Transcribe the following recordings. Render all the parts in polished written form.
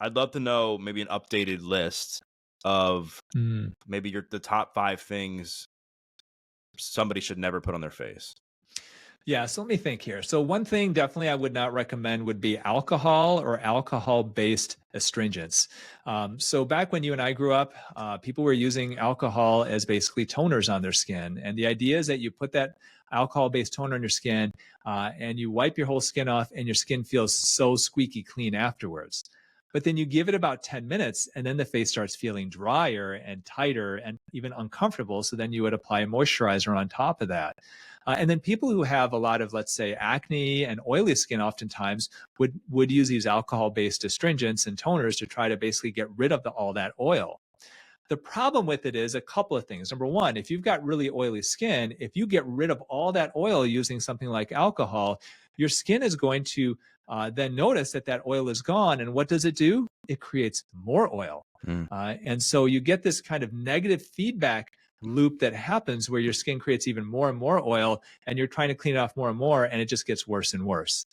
I'd love to know maybe an updated list of Mm. maybe the top 5 things somebody should never put on their face. Yeah, so let me think here. So one thing definitely I would not recommend would be alcohol or alcohol-based astringents. So back when you and I grew up, people were using alcohol as basically toners on their skin, and the idea is that you put that alcohol-based toner on your skin, and you wipe your whole skin off, and your skin feels so squeaky clean afterwards. But then you give it about 10 minutes, and then the face starts feeling drier and tighter and even uncomfortable. So then you would apply a moisturizer on top of that. And then people who have a lot of, let's say, acne and oily skin oftentimes would use these alcohol-based astringents and toners to try to basically get rid of all that oil. The problem with it is a couple of things. Number one, if you've got really oily skin, if you get rid of all that oil using something like alcohol, your skin is going to then notice that that oil is gone. And what does it do? It creates more oil. Mm. And so you get this kind of negative feedback loop that happens where your skin creates even more and more oil, and you're trying to clean it off more and more, and it just gets worse and worse.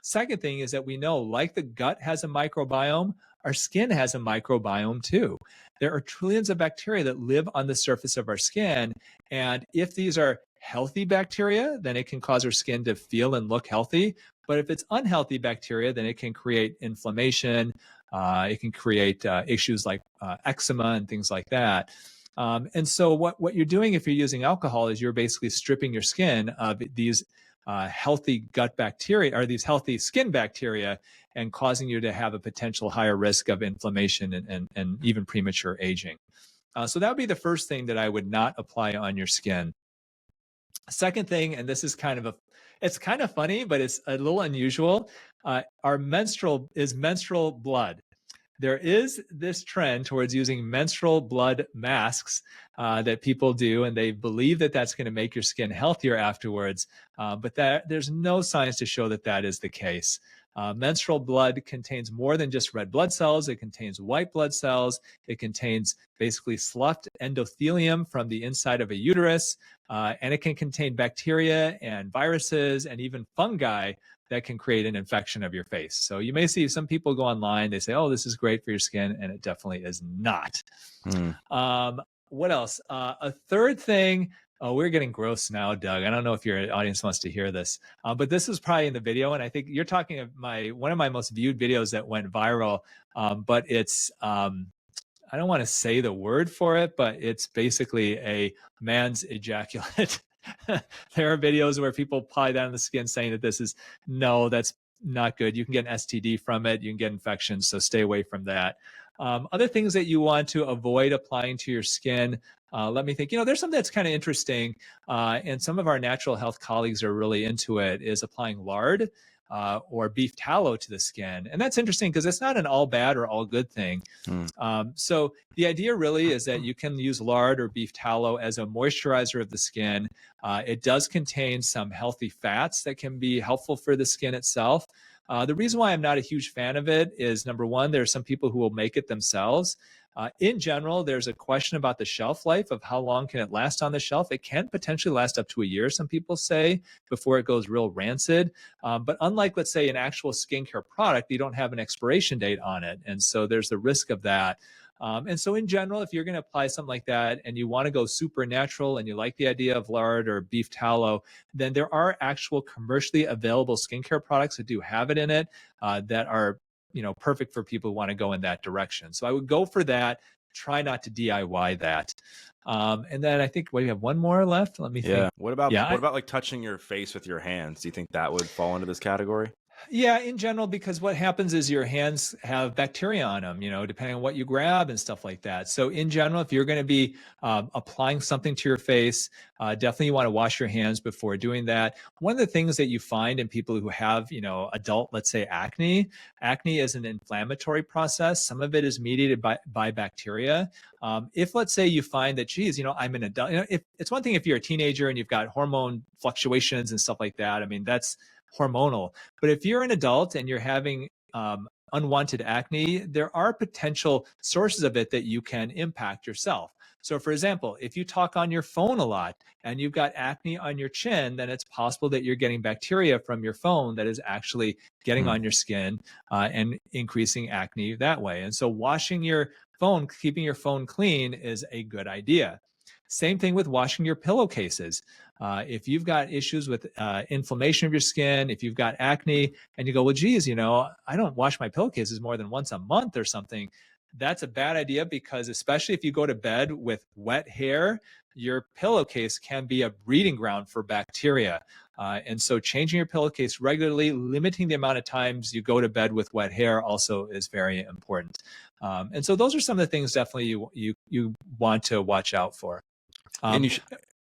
Second thing is that we know, like the gut has a microbiome, our skin has a microbiome too. There are trillions of bacteria that live on the surface of our skin. And if these are healthy bacteria, then it can cause our skin to feel and look healthy. But if it's unhealthy bacteria, then it can create inflammation. It can create issues like eczema and things like that. And so, what you're doing if you're using alcohol is you're basically stripping your skin of these healthy gut bacteria or these healthy skin bacteria and causing you to have a potential higher risk of inflammation and even premature aging. So that would be the first thing that I would not apply on your skin. Second thing, and this is it's kind of funny, but it's a little unusual. Our menstrual blood. There is this trend towards using menstrual blood masks that people do, and they believe that that's going to make your skin healthier afterwards. But there's no science to show that that is the case. Menstrual blood contains more than just red blood cells. It contains white blood cells. It contains basically sloughed endothelium from the inside of a uterus. And it can contain bacteria and viruses and even fungi that can create an infection of your face. So you may see some people go online, they say, oh, this is great for your skin, and it definitely is not. Mm. What else? A third thing, oh, we're getting gross now, Doug. I don't know if your audience wants to hear this, but this is probably in the video, and I think you're talking of one of my most viewed videos that went viral, but it's I don't want to say the word for it, but it's basically a man's ejaculate. There are videos where people apply that on the skin saying that no, that's not good. You can get an STD from it. You can get infections. So stay away from that. Other things that you want to avoid applying to your skin. Let me think. There's something that's kind of interesting, and some of our natural health colleagues are really into it, is applying lard or beef tallow to the skin. And that's interesting because it's not an all bad or all good thing. Mm. So the idea really is that you can use lard or beef tallow as a moisturizer of the skin. It does contain some healthy fats that can be helpful for the skin itself. The reason why I'm not a huge fan of it is, number one, there are some people who will make it themselves. In general, there's a question about the shelf life of how long can it last on the shelf. It can potentially last up to a year, some people say, before it goes real rancid. But unlike, let's say, an actual skincare product, you don't have an expiration date on it. And so there's the risk of that. And so in general, if you're going to apply something like that and you want to go super natural and you like the idea of lard or beef tallow, then there are actual commercially available skincare products that do have it in it that are perfect for people who want to go in that direction. So I would go for that. Try not to DIY that. And then I think we have one more left. Let me Yeah. think. Yeah, What about like touching your face with your hands? Do you think that would fall into this category? Yeah, in general, because what happens is your hands have bacteria on them, depending on what you grab and stuff like that. So, in general, if you're going to be applying something to your face, definitely you want to wash your hands before doing that. One of the things that you find in people who have, adult, let's say, acne is an inflammatory process. Some of it is mediated by bacteria. If, let's say, you find that, geez, I'm an adult, if it's one thing if you're a teenager and you've got hormone fluctuations and stuff like that. I mean, that's hormonal. But if you're an adult and you're having unwanted acne, there are potential sources of it that you can impact yourself. So, for example, if you talk on your phone a lot and you've got acne on your chin, then it's possible that you're getting bacteria from your phone that is actually getting Hmm. on your skin and increasing acne that way. And so, washing your phone, keeping your phone clean is a good idea. Same thing with washing your pillowcases. If you've got issues with inflammation of your skin, if you've got acne, and you go, well, geez, I don't wash my pillowcases more than once a month or something, that's a bad idea because, especially if you go to bed with wet hair, your pillowcase can be a breeding ground for bacteria. And so, changing your pillowcase regularly, limiting the amount of times you go to bed with wet hair, also is very important. And so, those are some of the things definitely you want to watch out for. And Um, you should go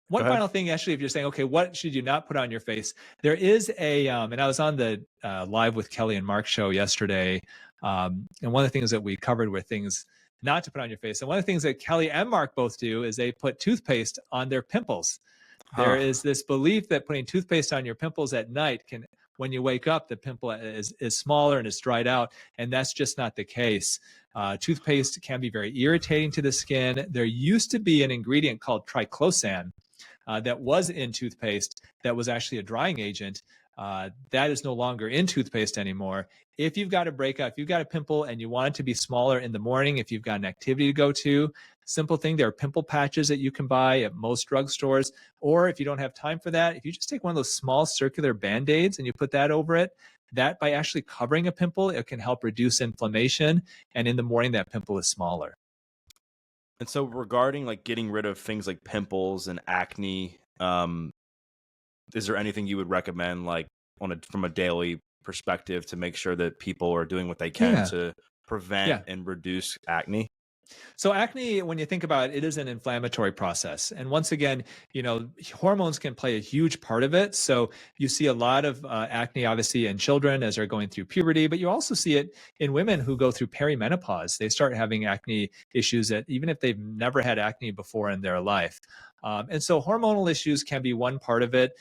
One ahead. final thing, actually, if you're saying, okay, what should you not put on your face? There is and I was on the Live with Kelly and Mark show yesterday. And one of the things that we covered were things not to put on your face. And one of the things that Kelly and Mark both do is they put toothpaste on their pimples. There Huh. is this belief that putting toothpaste on your pimples at night can, when you wake up, the pimple is smaller and it's dried out. And that's just not the case. Toothpaste can be very irritating to the skin. There used to be an ingredient called triclosan that was in toothpaste that was actually a drying agent. That is no longer in toothpaste anymore. If you've got a breakout, if you've got a pimple and you want it to be smaller in the morning, if you've got an activity to go to, simple thing, there are pimple patches that you can buy at most drugstores. Or if you don't have time for that, if you just take one of those small circular band-aids and you put that over it, that by actually covering a pimple, it can help reduce inflammation. And in the morning, that pimple is smaller. And so regarding like getting rid of things like pimples and acne, is there anything you would recommend like from a daily perspective to make sure that people are doing what they can Yeah. to prevent Yeah. and reduce acne? So acne, when you think about it, it is an inflammatory process. And once again, hormones can play a huge part of it. So you see a lot of acne, obviously, in children as they're going through puberty, but you also see it in women who go through perimenopause. They start having acne issues that even if they've never had acne before in their life. And so hormonal issues can be one part of it.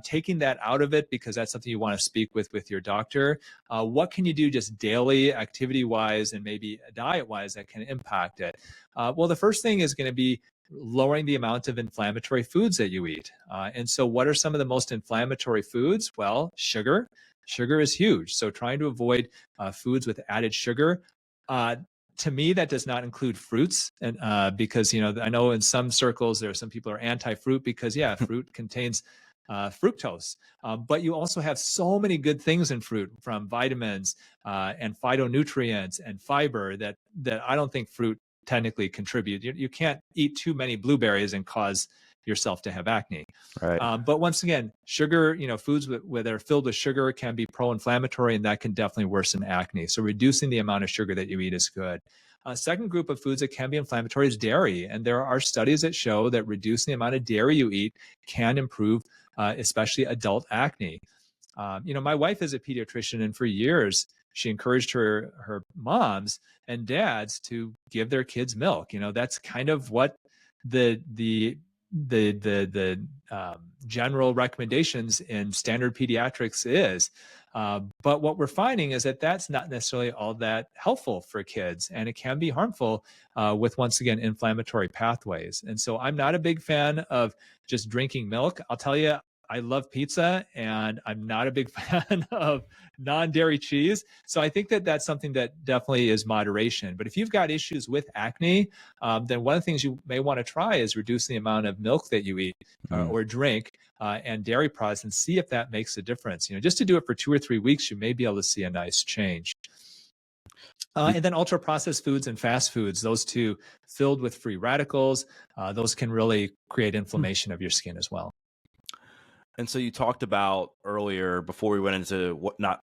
Taking that out of it, because that's something you want to speak with your doctor. What can you do just daily, activity wise, and maybe diet wise that can impact it? Well, the first thing is going to be lowering the amount of inflammatory foods that you eat. And so, what are some of the most inflammatory foods? Well, sugar. Sugar is huge. So, trying to avoid foods with added sugar. Uh, to me, that does not include fruits, and because I know in some circles there are some people who are anti-fruit because fruit contains fructose. But you also have so many good things in fruit, from vitamins and phytonutrients and fiber, that I don't think fruit technically contribute. You can't eat too many blueberries and cause yourself to have acne. Right. But once again, sugar, foods that are filled with sugar can be pro-inflammatory, and that can definitely worsen acne. So reducing the amount of sugar that you eat is good. A second group of foods that can be inflammatory is dairy. And there are studies that show that reducing the amount of dairy you eat can improve, especially adult acne. My wife is a pediatrician, and for years, she encouraged her moms and dads to give their kids milk. That's kind of what the general recommendations in standard pediatrics is. But what we're finding is that that's not necessarily all that helpful for kids, and it can be harmful with, once again, inflammatory pathways. And so I'm not a big fan of just drinking milk. I'll tell you, I love pizza, and I'm not a big fan of non-dairy cheese. So I think that that's something that definitely is moderation. But if you've got issues with acne, then one of the things you may want to try is reducing the amount of milk that you eat Mm. or drink, and dairy products, and see if that makes a difference. Just to do it for 2 or 3 weeks, you may be able to see a nice change. You- And then ultra processed foods and fast foods, those two filled with free radicals, those can really create inflammation of your skin as well. And so you talked about earlier before we went into what not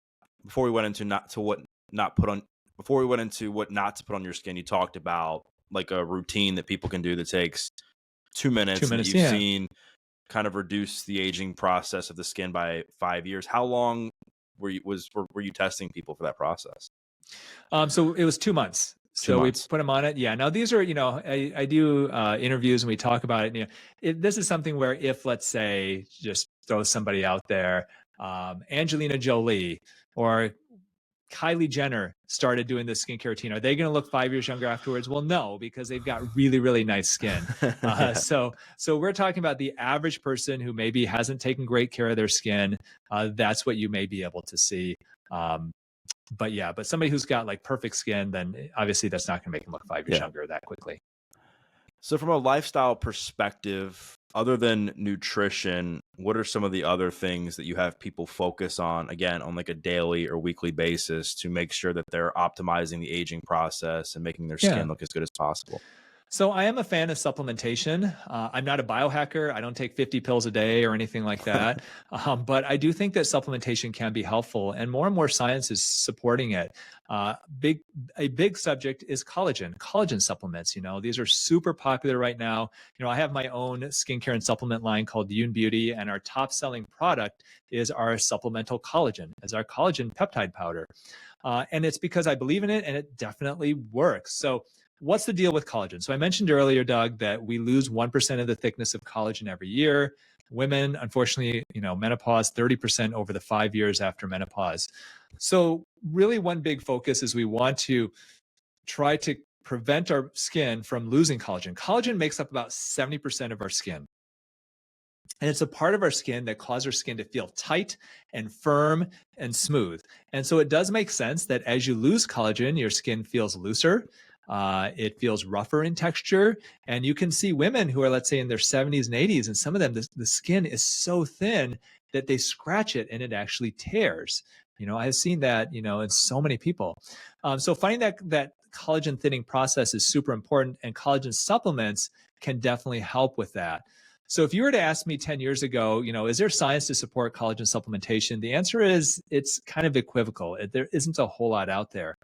before we went into not to what not put on before we went into what not to put on your skin, you talked about like a routine that people can do that takes 2 minutes Two and that minutes, you've yeah. seen kind of reduce the aging process of the skin by 5 years. How long were you testing people for that process? So it was 2 months. Two So we months. put them on it. Yeah. Now these are, I do interviews and we talk about it. This is something where, if, let's say, just throw somebody out there, Angelina Jolie or Kylie Jenner started doing this skincare routine. Are they going to look 5 years younger afterwards? Well, no, because they've got really, really nice skin. Yeah. So we're talking about the average person who maybe hasn't taken great care of their skin. That's what you may be able to see. Um, but somebody who's got like perfect skin, then obviously that's not going to make them look 5 years Yeah. younger that quickly. So from a lifestyle perspective, other than nutrition, what are some of the other things that you have people focus on, again, on like a daily or weekly basis to make sure that they're optimizing the aging process and making their Yeah. skin look as good as possible? So I am a fan of supplementation. I'm not a biohacker. I don't take 50 pills a day or anything like that. But I do think that supplementation can be helpful, and more science is supporting it. Uh, big a big subject is collagen supplements. These are super popular right now. I have my own skincare and supplement line called Youn Beauty, and our top selling product is our supplemental collagen, as our collagen peptide powder. And it's because I believe in it, and it definitely works. So what's the deal with collagen? So I mentioned earlier, Doug, that we lose 1% of the thickness of collagen every year. Women, unfortunately, menopause 30% over the 5 years after menopause. So really one big focus is we want to try to prevent our skin from losing collagen. Collagen makes up about 70% of our skin. And it's a part of our skin that causes our skin to feel tight and firm and smooth. And so it does make sense that as you lose collagen, your skin feels looser. It feels rougher in texture. And you can see women who are, let's say, in their 70s and 80s, and some of them, the skin is so thin that they scratch it and it actually tears. I've seen that, in so many people. So finding that collagen thinning process is super important, and collagen supplements can definitely help with that. So if you were to ask me 10 years ago, is there science to support collagen supplementation? The answer is it's kind of equivocal. There isn't a whole lot out there.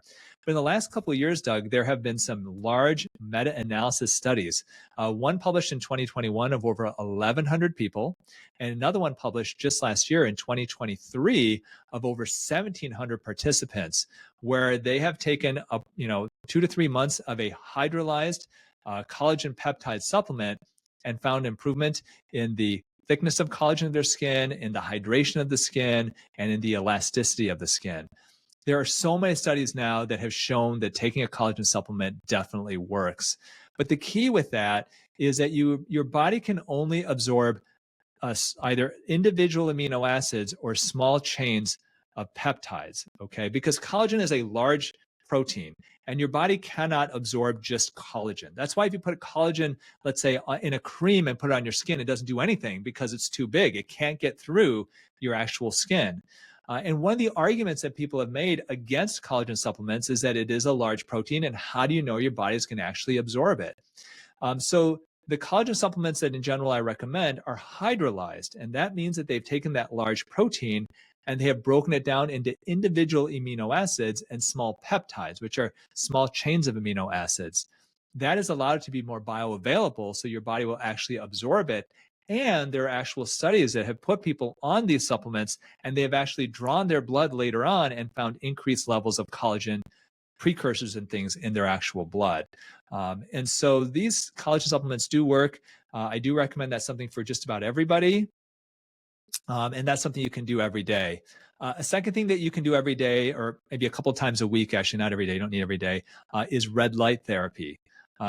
But in the last couple of years, Doug, there have been some large meta-analysis studies. One published in 2021 of over 1,100 people, and another one published just last year in 2023 of over 1,700 participants, where they have taken 2 to 3 months of a hydrolyzed collagen peptide supplement and found improvement in the thickness of collagen of their skin, in the hydration of the skin, and in the elasticity of the skin. There are so many studies now that have shown that taking a collagen supplement definitely works. But the key with that is that your body can only absorb either individual amino acids or small chains of peptides, okay? Because collagen is a large protein, and your body cannot absorb just collagen. That's why if you put collagen, let's say, in a cream and put it on your skin, it doesn't do anything because it's too big. It can't get through your actual skin. And one of the arguments that people have made against collagen supplements is that it is a large protein, and how do you know your body's going to actually absorb it? So the collagen supplements that in general I recommend are hydrolyzed, and that means that they've taken that large protein and they have broken it down into individual amino acids and small peptides, which are small chains of amino acids. That is allowed it to be more bioavailable, so your body will actually absorb it. And there are actual studies that have put people on these supplements, and they have actually drawn their blood later on and found increased levels of collagen precursors and things in their actual blood. And so these collagen supplements do work. I do recommend that something for just about everybody. And that's something you can do every day. A second thing that you can do every day, or maybe a couple times a week, actually, not every day, you don't need every day, is red light therapy.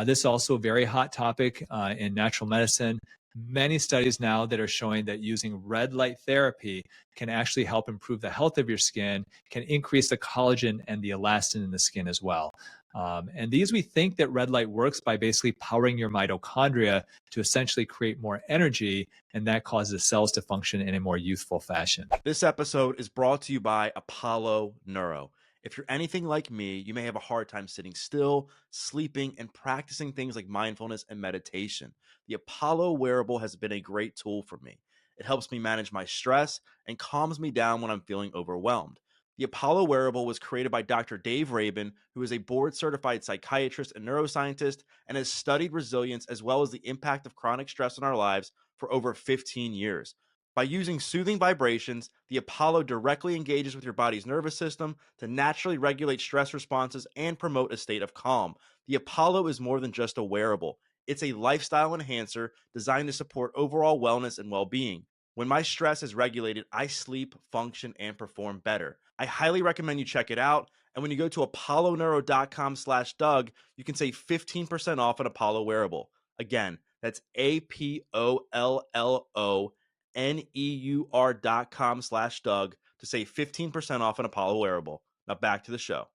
This is also a very hot topic in natural medicine. Many studies now that are showing that using red light therapy can actually help improve the health of your skin, can increase the collagen and the elastin in the skin as well. And these, we think that red light works by basically powering your mitochondria to essentially create more energy, and that causes cells to function in a more youthful fashion. This episode is brought to you by Apollo Neuro. If you're anything like me, you may have a hard time sitting still, sleeping, and practicing things like mindfulness and meditation. The Apollo wearable has been a great tool for me. It helps me manage my stress and calms me down when I'm feeling overwhelmed. The Apollo wearable was created by Dr. Dave Rabin, who is a board-certified psychiatrist and neuroscientist and has studied resilience as well as the impact of chronic stress in our lives for over 15 years. By using soothing vibrations, the Apollo directly engages with your body's nervous system to naturally regulate stress responses and promote a state of calm. The Apollo is more than just a wearable. It's a lifestyle enhancer designed to support overall wellness and well-being. When my stress is regulated, I sleep, function, and perform better. I highly recommend you check it out. And when you go to apolloneuro.com/Doug, you can save 15% off an Apollo wearable. Again, that's APOLLONEUR.com/Doug to save 15% off an Apollo wearable. Now back to the show.